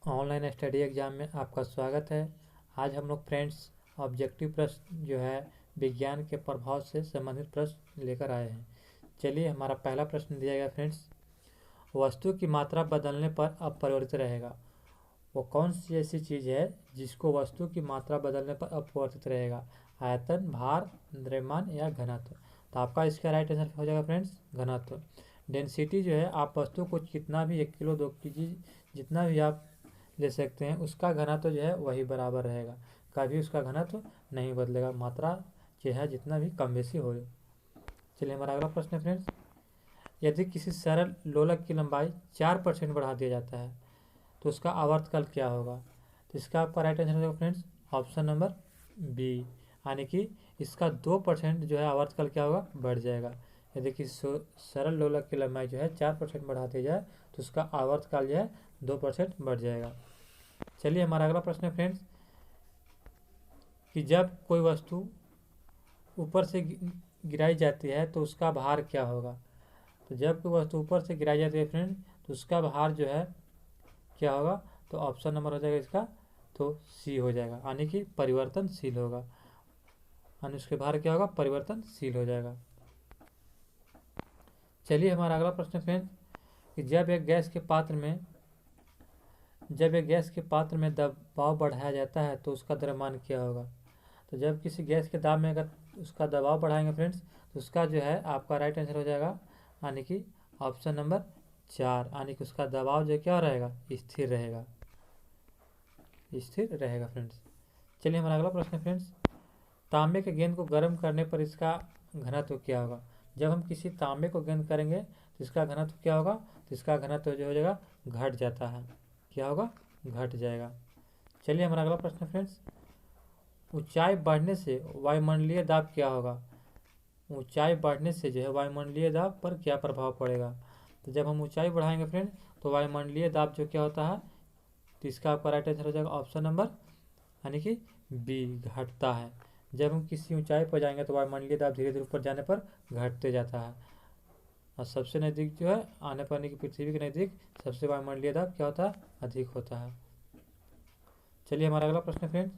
Online study exam में आपका स्वागत है। आज हम लोग फ्रेंड्स ऑब्जेक्टिव प्रश्न जो है विज्ञान के प्रभाव से संबंधित प्रश्न लेकर आए हैं। चलिए हमारा पहला प्रश्न दिया गया फ्रेंड्स, वस्तु की मात्रा बदलने पर अपरिवर्तित रहेगा। वो कौन सी ऐसी चीज़ है जिसको वस्तु की मात्रा बदलने पर अपरिवर्तित रहेगा? आयतन, भार, द्रव्यमान या घनत्व? तो आपका इसका राइट आंसर हो जाएगा फ्रेंड्स घनत्व। डेंसिटी जो है आप वस्तु को कितना भी 1 किलो 2 केजी जितना भी आप ले सकते हैं उसका घनत्व जो है वही बराबर रहेगा, कभी उसका घनत्व नहीं बदलेगा, मात्रा जो है जितना भी कम बेसी हो। चलिए हमारा अगला प्रश्न है फ्रेंड्स, यदि किसी सरल लोलक की लंबाई 4% बढ़ा दिया जाता है तो उसका आवर्तकाल क्या होगा? तो इसका आपका राइट आंसर होगा फ्रेंड्स ऑप्शन नंबर बी, यानी कि इसका 2% जो है आवर्तकाल क्या होगा? बढ़ जाएगा। यदि किसी सरल लोलक की लंबाई जो है 4% बढ़ा दी जाए तो उसका आवर्तकाल जो है 2% बढ़ जाएगा। चलिए हमारा अगला प्रश्न है फ्रेंड्स कि जब कोई वस्तु ऊपर से गिराई जाती है तो उसका भार क्या होगा? तो जब कोई वस्तु ऊपर से गिराई जाती है फ्रेंड्स तो उसका भार जो है क्या होगा? तो ऑप्शन नंबर हो जाएगा इसका तो सी हो जाएगा, यानी कि परिवर्तनशील होगा, यानी उसके भार क्या होगा? परिवर्तनशील हो जाएगा। चलिए हमारा अगला प्रश्न फ्रेंड्स कि जब एक गैस के पात्र में दबाव बढ़ाया जाता है तो उसका द्रव्यमान क्या होगा? तो जब किसी गैस के दाब में अगर उसका दबाव बढ़ाएंगे फ्रेंड्स तो उसका जो है आपका राइट आंसर हो जाएगा, यानी कि ऑप्शन नंबर 4, यानी कि उसका दबाव जो क्या रहेगा? स्थिर रहेगा, स्थिर रहेगा फ्रेंड्स। चलिए हमारा अगला प्रश्न है फ्रेंड्स, तांबे के गेंद को गर्म करने पर इसका घनत्व क्या होगा? जब हम किसी तांबे को गेंद करेंगे तो इसका घनत्व क्या होगा? तो इसका घनत्व जो हो जाएगा घट जाता है, क्या होगा? घट जाएगा। चलिए हमारा अगला प्रश्न है फ्रेंड्स, ऊंचाई बढ़ने से वायुमंडलीय दाब क्या होगा? ऊंचाई बढ़ने से जो है वायुमंडलीय दाब पर क्या प्रभाव पड़ेगा? तो जब हम ऊंचाई बढ़ाएंगे फ्रेंड तो वायुमंडलीय दाब जो क्या होता है? तो इसका आपका राइट आंसर हो जाएगा ऑप्शन नंबर, यानी कि बी, घटता है। जब हम किसी ऊंचाई पर जाएंगे तो वायुमंडलीय दाब धीरे धीरे ऊपर जाने पर घटते जाता है, और सबसे नज़दीक जो है आने पर की पृथ्वी के नज़दीक सबसे वायुमंडलीय दाब क्या होता है? अधिक होता है। चलिए हमारा अगला प्रश्न फ्रेंड,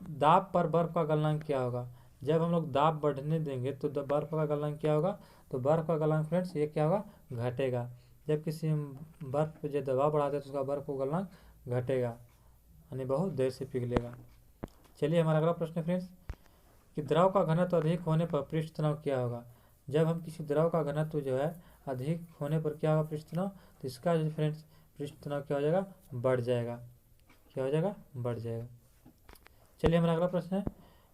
दाब पर बर्फ का गलनांक क्या होगा? जब हम लोग दाब बढ़ने देंगे तो बर्फ का गलनांक क्या होगा? तो बर्फ का गलनांक फ्रेंड्स ये क्या होगा? घटेगा। जब किसी बर्फ पे जो दबाव बढ़ाते हैं तो उसका बर्फ का गलनांक घटेगा, यानी बहुत देर से पिघलेगा। चलिए हमारा अगला प्रश्न फ्रेंड्स कि द्रव का घनत्व अधिक होने पर पृष्ठ तनाव क्या होगा? जब हम किसी द्रव का घनत्व जो है अधिक होने पर क्या होगा? पृष्ठ तनाव। तो इसका जो फ्रेंड्स पृष्ठ तनाव क्या हो जाएगा? बढ़ जाएगा, क्या हो जाएगा? बढ़ जाएगा। चलिए हमारा अगला प्रश्न है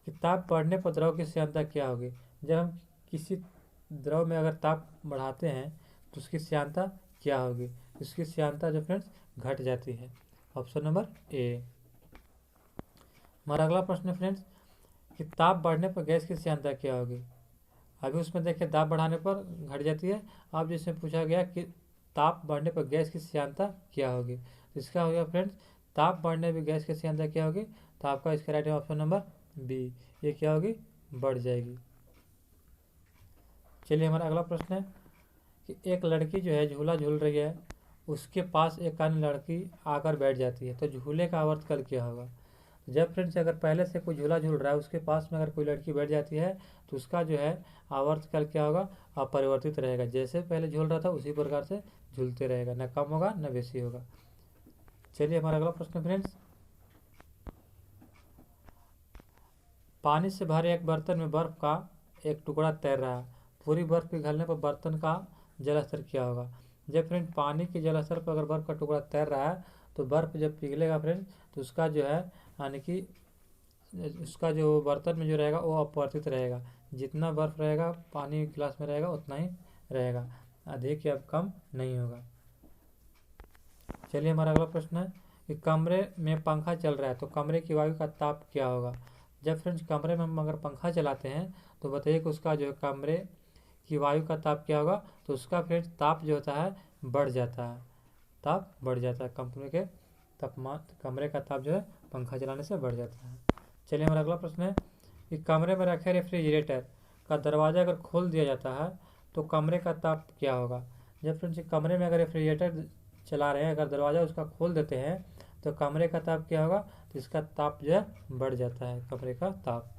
कि ताप बढ़ने पर द्रव की श्यानता क्या होगी? जब हम किसी द्रव में अगर ताप बढ़ाते हैं तो उसकी श्यानता क्या होगी? उसकी श्यानता जो फ्रेंड्स घट जाती है, ऑप्शन नंबर ए। हमारा अगला प्रश्न है फ्रेंड्स कि ताप बढ़ने पर गैस की श्यानता क्या होगी? अभी उसमें देखिए ताप बढ़ाने पर घट जाती है, अब जिसमें पूछा गया कि ताप बढ़ने पर गैस की श्यानता क्या होगी, तो इसका हो गया फ्रेंड्स ताप बढ़ने पर गैस की श्यानता क्या होगी? तो आपका इसका राइट ऑप्शन नंबर बी, ये क्या होगी? बढ़ जाएगी। चलिए हमारा अगला प्रश्न है कि एक लड़की जो है झूला झूल रही है, उसके पास एक अन्य लड़की आकर बैठ जाती है तो झूले का आवर्तकाल क्या होगा? जब फ्रेंड्स अगर पहले से कोई झूला झूल रहा है उसके पास में अगर कोई लड़की बैठ जाती है तो उसका जो है आवर्तकाल क्या होगा? अपरिवर्तित रहेगा, जैसे पहले झूल रहा था उसी प्रकार से झूलते रहेगा, न कम होगा न बेसी होगा। चलिए हमारा अगला प्रश्न फ्रेंड्स, पानी से भरे एक बर्तन में बर्फ का एक टुकड़ा तैर रहा है, पूरी बर्फ पिघलने पर बर्तन का जल स्तर क्या होगा? जब फ्रेंड पानी के जल स्तर पर अगर बर्फ का टुकड़ा तैर रहा है तो बर्फ जब पिघलेगा फ्रेंड तो उसका जो है यानी कि उसका जो बर्तन में जो रहेगा वो अपवर्तित रहेगा, जितना बर्फ रहेगा पानी गिलास में रहेगा उतना ही रहेगा, अधिक या कम नहीं होगा। चलिए हमारा अगला प्रश्न है कि कमरे में पंखा चल रहा है तो कमरे की वायु का ताप क्या होगा? जब फ्रेंड्स कमरे में हम अगर पंखा चलाते हैं तो बताइए कि उसका जो है कमरे की वायु का ताप क्या होगा? तो उसका फ्रेंड्स ताप जो होता है बढ़ जाता है, ताप बढ़ जाता है, कमरे के तापमान कमरे का ताप जो है पंखा चलाने से बढ़ जाता है। चलिए हमारा अगला प्रश्न है कि कमरे में रखे रेफ्रिजरेटर का दरवाज़ा अगर खोल दिया जाता है तो कमरे का ताप क्या होगा? जब फ्रेंड्स कमरे में अगर रेफ्रिजरेटर चला रहे हैं, अगर दरवाज़ा उसका खोल देते हैं तो कमरे का ताप क्या होगा, तो इसका ताप जो है बढ़ जाता है, कमरे का ताप।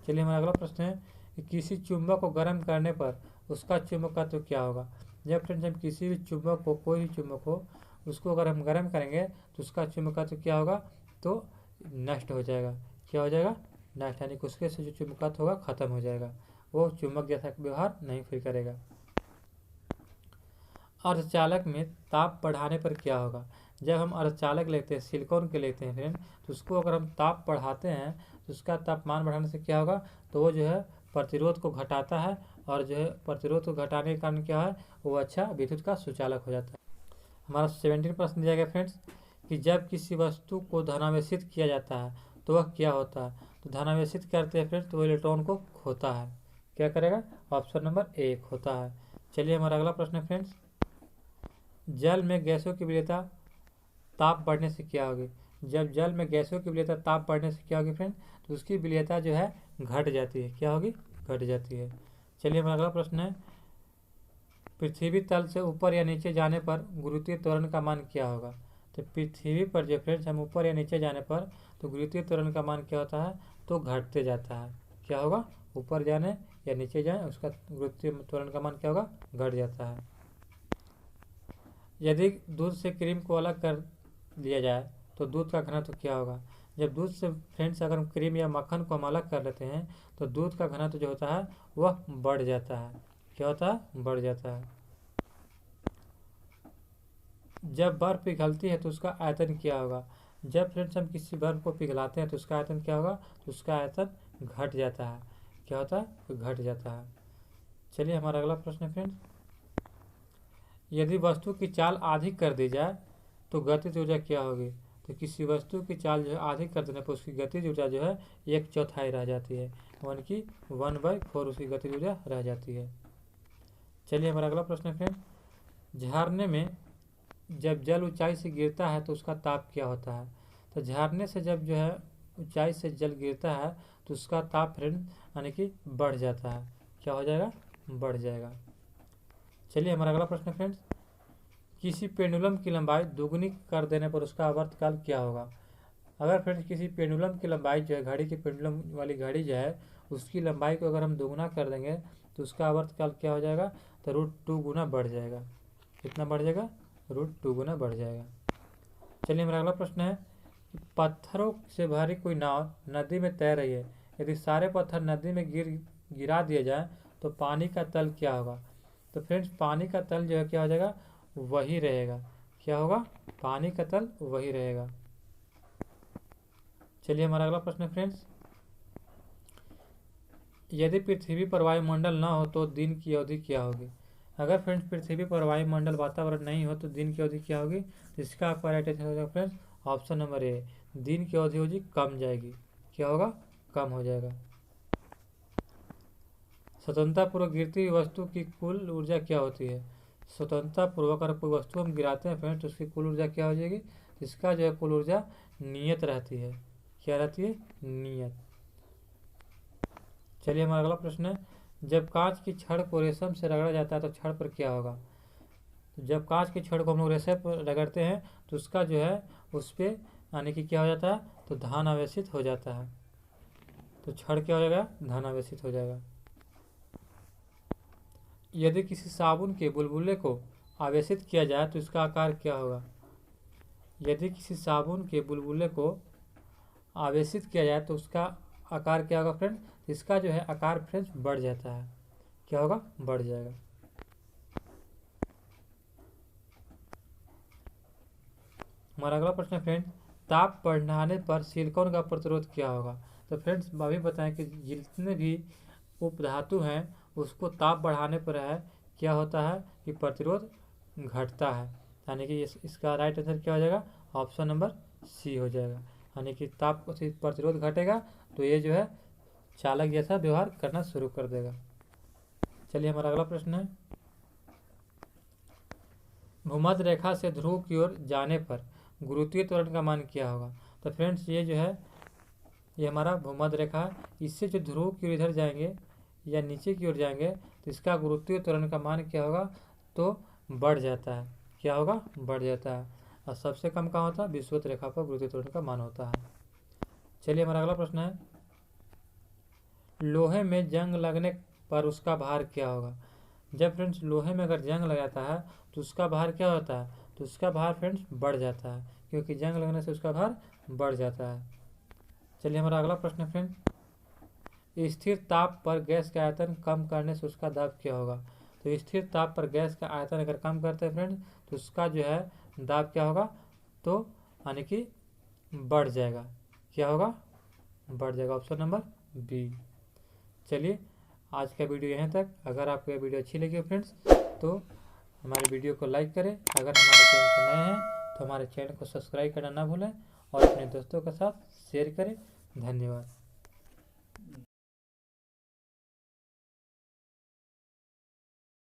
चलिए हमारा अगला प्रश्न है कि किसी चुंबक को गर्म करने पर उसका चुंबकत्व क्या होगा। जब फ्रेंड्स हम किसी भी चुंबक को, कोई भी चुंबक हो, उसको अगर हम गर्म करेंगे तो उसका चुंबकत्व क्या होगा, तो नष्ट हो जाएगा। क्या हो जाएगा, नष्ट, यानी कि उसके से जो चुंबकत्व होगा खत्म हो जाएगा, वो चुंबक जैसा व्यवहार नहीं फिर करेगा। अर्धचालक में ताप बढ़ाने पर क्या होगा। जब हम अर्धचालक लेते हैं, सिलिकॉन के लेते हैं फ्रेंड, तो उसको अगर हम ताप बढ़ाते हैं तो उसका तापमान बढ़ाने से क्या होगा, तो वो जो है प्रतिरोध को घटाता है, और जो है प्रतिरोध को घटाने के कारण क्या है, वो अच्छा विद्युत का सुचालक हो जाता है। हमारा 17 प्रश्न दिया गया फ्रेंड्स कि जब किसी वस्तु को धनावेशित किया जाता है तो वह क्या होता है। तो धनावेशित करते हैं फ्रेंड्स तो वो इलेक्ट्रॉन को खोता है। क्या करेगा, ऑप्शन नंबर ए खोता है। चलिए हमारा अगला प्रश्न है फ्रेंड्स, जल में गैसों की विलेयता ताप बढ़ने से क्या होगी। जब जल में गैसों की विलेयता ताप बढ़ने से क्या होगी फ्रेंड, तो उसकी विलेयता जो है घट जाती है। क्या होगी, घट जाती है। चलिए हमारा अगला प्रश्न है, पृथ्वी तल से ऊपर या नीचे जाने पर गुरुत्वीय त्वरण का मान क्या होगा। तो पृथ्वी पर जो फ्रेंड्स हम ऊपर या नीचे जाने पर तो गुरुत्वीय त्वरण का मान क्या होता है, तो घटते जाता है। क्या होगा, ऊपर जाने या नीचे जाए उसका गुरुत्वीय त्वरण का मान क्या होगा, घट जाता है। यदि दूध से क्रीम को अलग कर दिया जाए तो दूध का घनत्व क्या होगा। जब दूध से फ्रेंड्स अगर हम क्रीम या मक्खन को हम अलग कर लेते हैं तो दूध का घनत्व जो होता है वह बढ़ जाता है। क्या होता है, बढ़ जाता है। जब बर्फ पिघलती है तो उसका आयतन क्या होगा। जब फ्रेंड्स हम किसी बर्फ को पिघलाते हैं तो उसका आयतन क्या होगा, तो उसका आयतन घट जाता है। क्या होता है, तो घट जाता है। चलिए हमारा अगला प्रश्न है फ्रेंड्स, यदि वस्तु की चाल आधी कर दी जाए तो गतिज ऊर्जा क्या होगी। तो किसी वस्तु की चाल जो है आधी कर देने पर उसकी गतिज ऊर्जा जो है 1/4 रह जाती है, 1/4 उसकी गतिज ऊर्जा रह जाती है। चलिए हमारा अगला प्रश्न है फ्रेंड, झरने में जब जल ऊंचाई से गिरता है तो उसका ताप क्या होता है। तो झरने से जब जो है ऊंचाई से जल गिरता है तो उसका ताप फ्रेंड यानी कि बढ़ जाता है। क्या हो जाएगा, बढ़ जाएगा। चलिए हमारा अगला प्रश्न है फ्रेंड्स, किसी पेंडुलम की लंबाई दोगुनी कर देने पर उसका आवर्तकाल क्या होगा। अगर फ्रेंड्स किसी पेंडुलम की लंबाई जो है, घड़ी की पेंडुलम वाली घड़ी जो है उसकी लंबाई को अगर हम दोगुना कर देंगे तो उसका आवर्तकाल क्या हो जाएगा, तो √2 गुना बढ़ जाएगा। कितना बढ़ जाएगा, √2 गुना बढ़ जाएगा। चलिए हमारा अगला प्रश्न है, पत्थरों से भरी कोई नाव नदी में तैर रही है, यदि सारे पत्थर नदी में गिरा दिए जाए तो पानी का तल क्या होगा। तो फ्रेंड्स पानी का तल जो है क्या हो जाएगा, वही रहेगा। क्या होगा, पानी का तल वही रहेगा। चलिए हमारा अगला प्रश्न है फ्रेंड्स, यदि पृथ्वी पर वायुमंडल न हो तो दिन की अवधि क्या होगी। अगर फ्रेंड्स पृथ्वी पर वायुमंडल वातावरण नहीं हो तो दिन की अवधि क्या होगी, तो इसका आपका राइट आंसर होगा फ्रेंड्स ऑप्शन नंबर ए, दिन की अवधि होगी कम जाएगी। क्या होगा, कम हो जाएगा। स्वतंत्रता पूर्वक गिरती हुई वस्तु की कुल ऊर्जा क्या होती है। स्वतंत्रता पूर्वक अगर कोई वस्तु हम गिराते हैं फ्रेंड्स तो उसकी कुल ऊर्जा क्या हो जाएगी, इसका जो है कुल ऊर्जा नियत रहती है। क्या रहती है, नियत। चलिए हमारा अगला प्रश्न है, जब कांच की छड़ को रेशम से रगड़ा जाता है तो छड़ पर क्या होगा। तो जब कांच की छड़ को हम लोग रेशम पर रगड़ते हैं तो उसका जो है उस पर यानी कि क्या हो जाता है, तो धन आवेशित हो जाता है। तो छड़ क्या हो जाएगा, धन आवेशित हो जाएगा। यदि किसी साबुन के बुलबुले को आवेशित किया जाए तो इसका आकार क्या होगा। यदि किसी साबुन के बुलबुले को आवेशित किया जाए तो उसका आकार क्या होगा फ्रेंड, इसका जो है आकार फ्रेंड्स बढ़ जाता है। क्या होगा, बढ़ जाएगा। हमारा अगला प्रश्न है फ्रेंड, ताप बढ़ाने पर सिलिकॉन का प्रतिरोध क्या होगा। तो फ्रेंड्स अभी बताएं कि जितने भी उपधातु हैं उसको ताप बढ़ाने पर है क्या होता है कि प्रतिरोध घटता है, यानी कि इसका राइट आंसर क्या हो जाएगा, ऑप्शन नंबर सी हो जाएगा। यानी कि ताप प्रतिरोध घटेगा तो ये जो है चालक जैसा व्यवहार करना शुरू कर देगा। चलिए हमारा अगला प्रश्न है, भूमध्य रेखा से ध्रुव की ओर जाने पर गुरुत्वीय त्वरण का मान क्या होगा। तो फ्रेंड्स ये जो है ये हमारा भूमध्य रेखा है, इससे जो ध्रुव की ओर इधर जाएंगे या नीचे की ओर जाएंगे तो इसका गुरुत्वीय त्वरण का मान क्या होगा, तो बढ़ जाता है। क्या होगा, बढ़ जाता है। और सबसे कम कहाँ होता है, विषुवत रेखा पर गुरुत्वीय त्वरण का मान होता है। चलिए हमारा अगला प्रश्न है, लोहे में जंग लगने पर उसका भार क्या होगा। जब फ्रेंड्स लोहे में अगर जंग लग जाता है तो उसका भार क्या होता है, तो उसका भार फ्रेंड्स बढ़ जाता है, क्योंकि जंग लगने से उसका भार बढ़ जाता है। चलिए हमारा अगला प्रश्न है फ्रेंड, स्थिर ताप पर गैस का आयतन कम करने से उसका दाब क्या होगा। तो स्थिर ताप पर गैस का आयतन अगर कम करते हैं फ्रेंड तो उसका जो है दाब क्या होगा, तो यानी कि बढ़ जाएगा। क्या होगा, बढ़ जाएगा। Option number B. चलिए आज का वीडियो यहाँ तक। अगर आपको ये वीडियो अच्छी लगी फ्रेंड्स तो हमारे वीडियो को लाइक करें। अगर हमारे चैनल पर नए हैं तो हमारे चैनल को सब्सक्राइब करना ना भूलें और अपने दोस्तों के साथ शेयर करें। धन्यवाद।